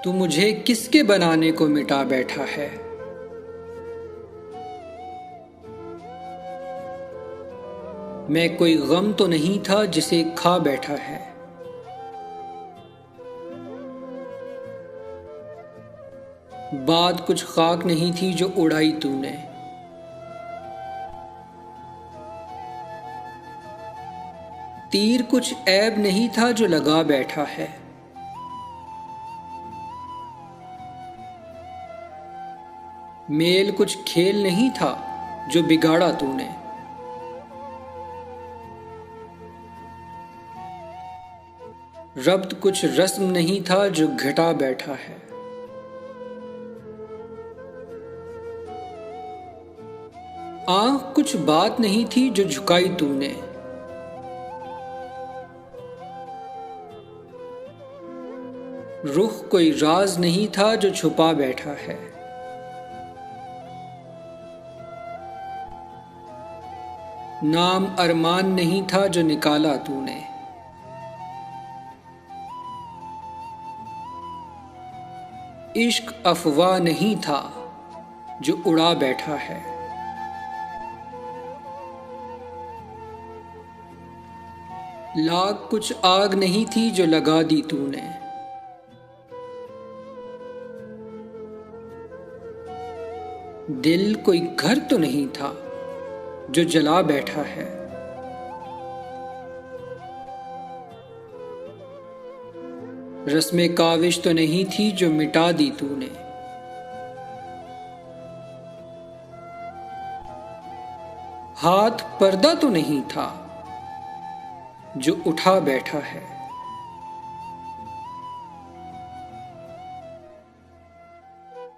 तू मुझे किसके बनाने को मिटा बैठा है। मैं कोई गम तो नहीं था जिसे खा बैठा है। बात कुछ खाक नहीं थी जो उड़ाई तूने। तीर कुछ ऐब नहीं था जो लगा बैठा है। मेल कुछ खेल नहीं था जो बिगाड़ा तूने। रब्त कुछ रस्म नहीं था जो घटा बैठा है। आंख कुछ बात नहीं थी जो झुकाई तूने। रुख कोई राज नहीं था जो छुपा बैठा है। नाम अरमान नहीं था जो निकाला तूने। इश्क अफवाह नहीं था जो उड़ा बैठा है। लाग कुछ आग नहीं थी जो लगा दी तूने। दिल कोई घर तो नहीं था जो जला बैठा है। रस्मे काविश तो नहीं थी जो मिटा दी तूने। हाथ पर्दा तो नहीं था जो उठा बैठा है।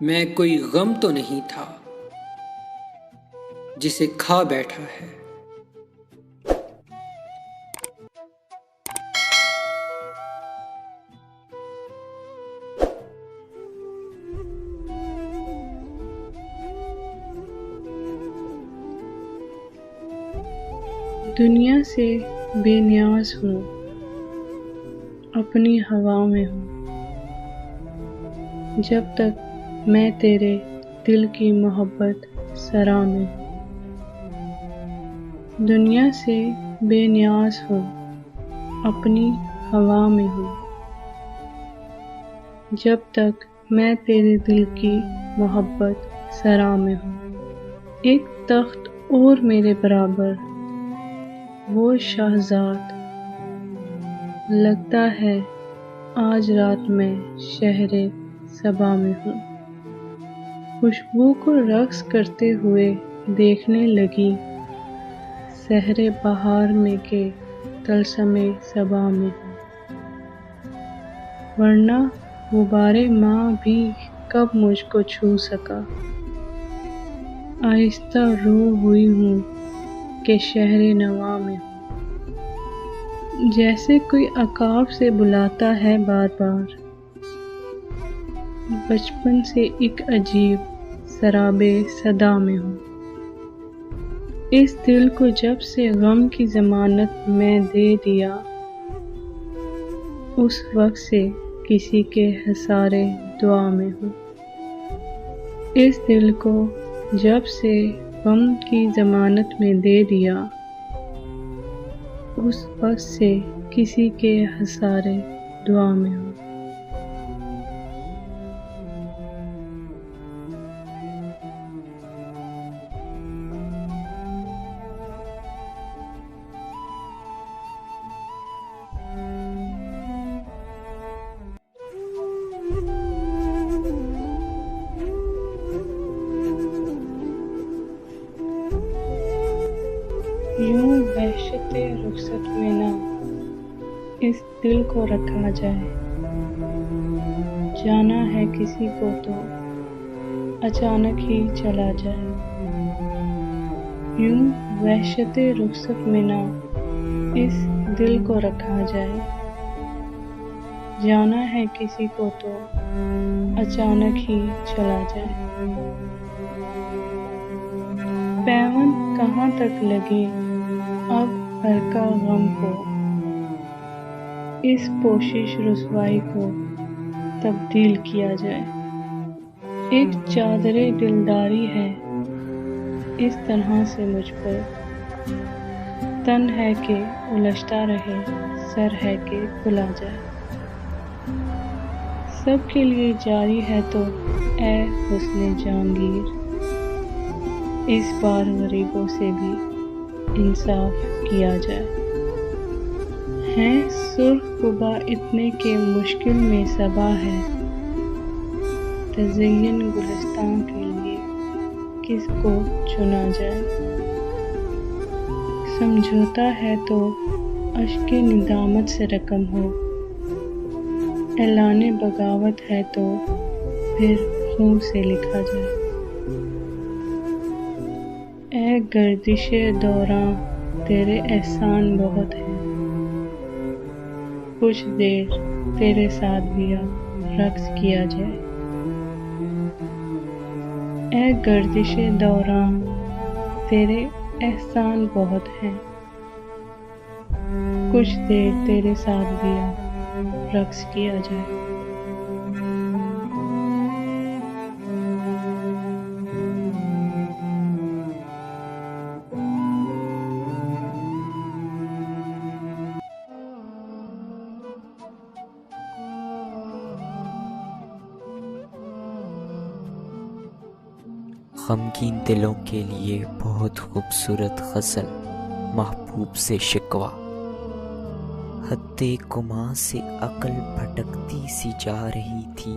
मैं कोई गम तो नहीं था जिसे खा बैठा है। दुनिया से बेनियाज हूँ, अपनी हवा में हूँ। जब तक मैं तेरे दिल की मोहब्बत सरा में हूँ। दुनिया से बेनियाज हूँ, अपनी हवा में हूँ। जब तक मैं तेरे दिल की मोहब्बत सरा में हूँ। एक तख्त और मेरे बराबर वो शहजाद, लगता है आज रात में शहरे सबा में हूँ। खुशबू को रक्स करते हुए देखने लगी, सहरे बहार में के तलसमे सबा में हूँ। वरना गुबारे माँ भी कब मुझको छू सका। आहिस्ता रो हुई हूँ के शहरे नवा में हूँ। जैसे कोई अकाब से बुलाता है बार बार। बचपन से एक अजीब सराबे सदा में हूँ। इस दिल को जब से गम की जमानत मैं दे दिया, उस वक्त से किसी के हसारे दुआ में हूँ। इस दिल को जब से गम की जमानत में दे दिया, उस वक्त से किसी के हसारे दुआ में हूँ। यूं वहशते रुखसत में ना इस दिल को रखा जाए। जाना है किसी को तो अचानक ही चला जाए। यूं वहशते रुखसत में ना इस दिल को रखा जाए। जाना है किसी को तो अचानक ही चला जाए। पैवन कहाँ तक लगे अब हर का गम को, इस पोशिश रुसवाई को तब्दील किया जाए। एक चादरे दिलदारी है इस तरह से मुझ पर, तन है कि उलझता रहे, सर है कि खुला जाए। सबके लिए जारी है तो ऐ हुस्ने जहांगीर, इस बार गरीबों से भी इंसाफ किया जाए। हैं सुर्ख कुबा इतने के मुश्किल में सबा है, तज़य्युन गुलिस्तां के लिए किसको चुना जाए। समझौता है तो अश्क निदामत से रकम हो, ऐलाने बगावत है तो फिर खून से लिखा जाए। ऐ गर्दिशे दौरां तेरे एहसान बहुत हैं, कुछ देर तेरे साथ भी अब रक्स किया जाए। ऐ गर्दिशे दौरां तेरे एहसान बहुत हैं, कुछ देर तेरे साथ भी अब रक्स किया जाए। गमगीन दिलों के लिए बहुत खूबसूरत गज़ल, महबूब से शिकवा। हद्दे गुमा से अक्ल भटकती सी जा रही थी,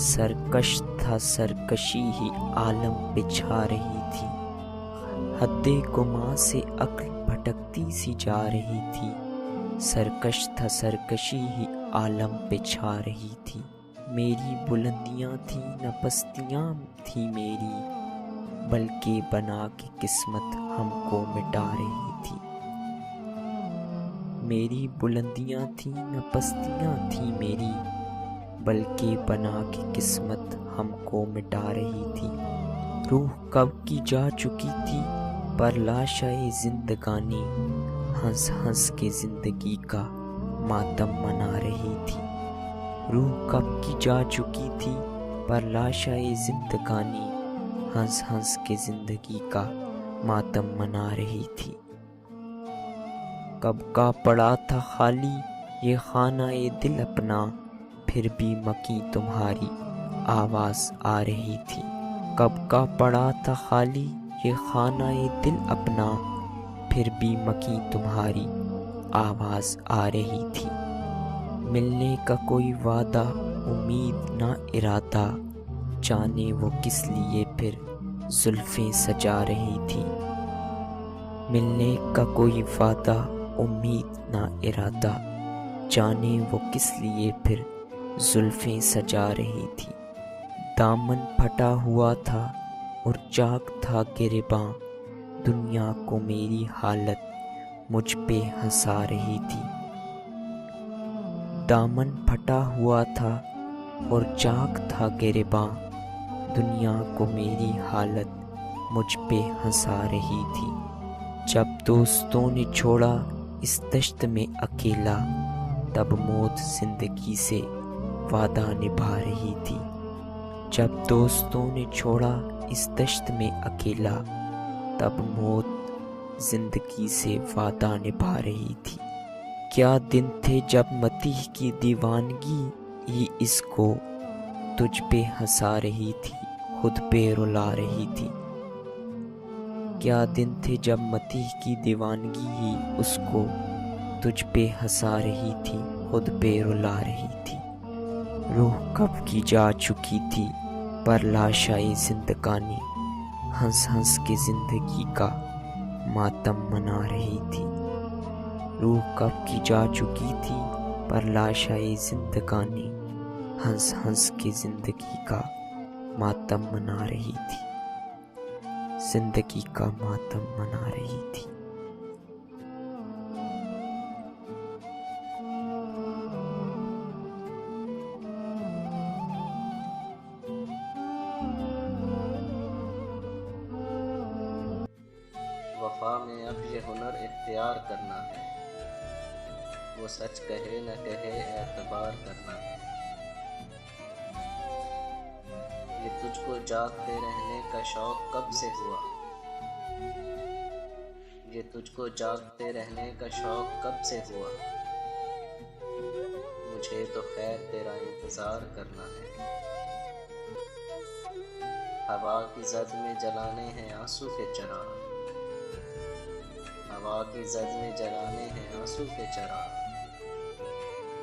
सरकश था सरकशी ही आलम पे छा रही थी। हद्दे गुमा से अक्ल भटकती सी जा रही थी, सरकश था सरकशी ही आलम पे छा रही थी। मेरी बुलंदियाँ थी न पस्तियाँ थी मेरी, बल्कि बना के किस्मत हमको मिटा रही थी। मेरी बुलंदियाँ थी न पस्तियाँ थी मेरी, बल्कि बना के किस्मत हमको मिटा रही थी। रूह कब की जा चुकी थी पर लाशाए जिंदगानी, हंस हंस के जिंदगी का मातम मना रही थी। रूह कब की जा चुकी थी पर लाशाए जिंदगानी, हंस हंस के जिंदगी का मातम मना रही थी। कब का पड़ा था खाली ये खाना-ए दिल अपना, फिर भी मकी तुम्हारी आवाज़ आ रही थी। कब का पड़ा था खाली ये खाना-ए दिल अपना, फिर भी मकी तुम्हारी आवाज़ आ रही थी। मिलने का कोई वादा उम्मीद ना इरादा, जाने वो किस लिए फिर जुल्फ़ें सजा रही थी। मिलने का कोई वादा उम्मीद ना इरादा, जाने वो किस लिए फिर जुल्फ़ें सजा रही थी। दामन फटा हुआ था और चाक था गिरबां, दुनिया को मेरी हालत मुझ पे हंसा रही थी। दामन फटा हुआ था और चाक था गिरबां, दुनिया को मेरी हालत मुझ पे हंसा रही थी। जब दोस्तों ने छोड़ा इस दश्त में अकेला, तब मौत जिंदगी से वादा निभा रही थी। जब दोस्तों ने छोड़ा इस दश्त में अकेला, तब मौत जिंदगी से वादा निभा रही थी। क्या दिन थे जब मतीह की दीवानगी ही इसको तुझ पे हंसा रही थी, खुद पे रुला रही थी। क्या दिन थे जब मतीह की दीवानगी ही उसको तुझ पे हंसा रही थी, खुद पे रुला रही थी। रूह कब की जा चुकी थी पर लाशाए जिंदगानी, हंस हंस के जिंदगी का मातम मना रही थी। रूह कब की जा चुकी थी पर लाशाए जिंदगानी, हंस हंस के जिंदगी का मातम मना रही थी। जिंदगी का मातम मना रही थी। वफा में अब ये हुनर इख्तियार करना है, वो सच कहे न कहे एतबार करना है। तुझको जागते रहने का शौक कब से हुआ, ये तुझको जागते रहने का शौक कब से हुआ। मुझे तो खैर तेरा इंतज़ार करना है। हवा की जद में जलाने हैं आंसू के चिराग, हवा की जद में जलाने हैं आंसू के चिराग।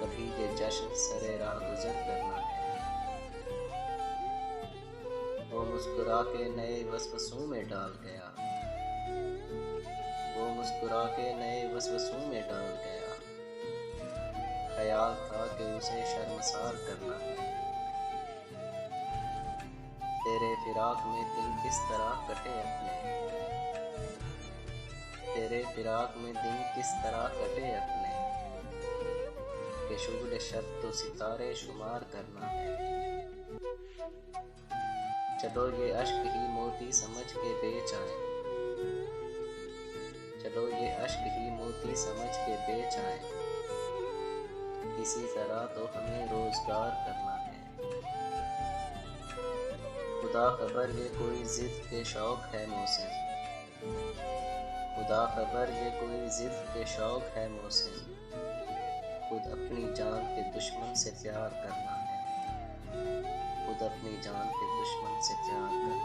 कभी ये जश्न सरे राह गुजर करना है। वो मुस्कुरा के नए वसवसों में डाल गया, वो मुस्कुरा के नए वसवसों में डाल गया। ख्याल था कि उसे शर्मसार करना है। तेरे फिराक में दिन किस तरह कटे अपने, तेरे फिराक में दिन किस तरह कटे अपने। कि शुगल शब तो सितारे शुमार करना है। चलो ये अश्क ही मोती समझ के बेच आए, चलो ये अश्क ही मोती समझ के बेच आए। किसी तरह तो हमें रोजगार करना है। खुदा खबर ये कोई जिद के शौक है मोहसिन, खुदा खबर ये कोई जिद के शौक है मोहसिन। खुद अपनी जान के दुश्मन से प्यार करना है, खुद अपनी जान के दुश्मन से प्यार करना है।